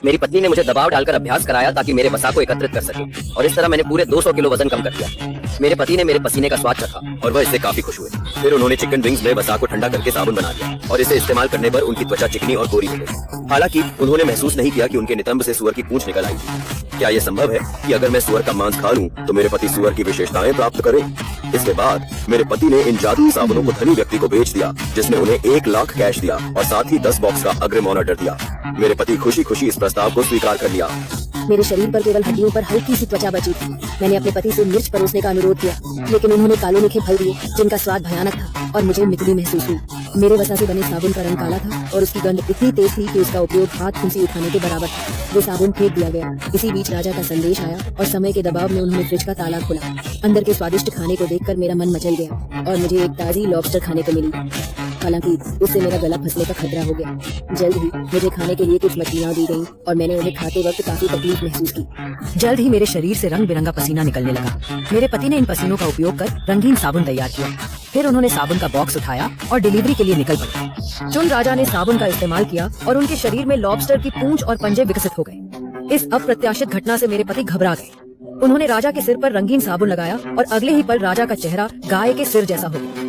मेरी पत्नी ने मुझे दबाव डालकर अभ्यास कराया ताकि मेरे वसा को एकत्रित कर सके और इस तरह मैंने पूरे 200 किलो वजन कम कर दिया। मेरे पति ने मेरे पसीने का स्वाद चखा और वह इससे काफी खुश हुए। फिर उन्होंने चिकन विंग्स में वसा को ठंडा करके साबुन बना दिया और इसे इस्तेमाल करने पर उनकी त्वचा चिकनी और गोरी हो गई। हालांकि उन्होंने महसूस नहीं किया कि उनके नितंब से सुअर की पूंछ निकल आई थी। क्या यह संभव है कि अगर मैं सुअर का मांस खा लूं तो मेरे पति सुअर की विशेषताएं प्राप्त करें? इसके बाद मेरे पति ने इन जादुई साबुनों को धनी व्यक्ति को बेच दिया जिसने उन्हें 1 लाख कैश दिया और साथ ही 10 बॉक्स का अग्रिम ऑर्डर दिया। मेरे पति खुशी खुशी इस प्रस्ताव को स्वीकार कर लिया। मेरे शरीर पर केवल हड्डियों पर हल्की सी त्वचा बची थी। मैंने अपने पति से मिर्च परोसने का अनुरोध किया, लेकिन उन्होंने काले मीठे फल दिए जिनका स्वाद भयानक था और मुझे मितली महसूस हुई। मेरे वसा से बने साबुन का रंग काला था और उसकी गंध इतनी तेज थी कि उसका उपयोग हाथ फुंसी उठाने के बराबर था। वो साबुन फेंक दिया गया। इसी बीच राजा का संदेश आया और समय के दबाव में उन्होंने फ्रिज का ताला खोला। अंदर के स्वादिष्ट खाने को देखकर मेरा मन मचल गया और मुझे एक ताजी लॉबस्टर खाने को मिली। हालांकि उससे मेरा गला फंसने का खतरा हो गया। जल्द ही मुझे खाने के लिए कुछ मछलियाँ दी गईं और मैंने उन्हें खाते वक्त काफी तकलीफ महसूस की। जल्द ही मेरे शरीर से रंग बिरंगा पसीना निकलने लगा। मेरे पति ने इन पसीनों का उपयोग कर रंगीन साबुन तैयार किया। फिर उन्होंने साबुन का बॉक्स उठाया और डिलीवरी के लिए निकल पड़े। चुन राजा ने साबुन का इस्तेमाल किया और उनके शरीर में लॉबस्टर की पूंछ और पंजे विकसित हो गए। इस अप्रत्याशित घटना से मेरे पति घबरा गए। उन्होंने राजा के सिर पर रंगीन साबुन लगाया और अगले ही पल राजा का चेहरा गाय के सिर जैसा हो गया।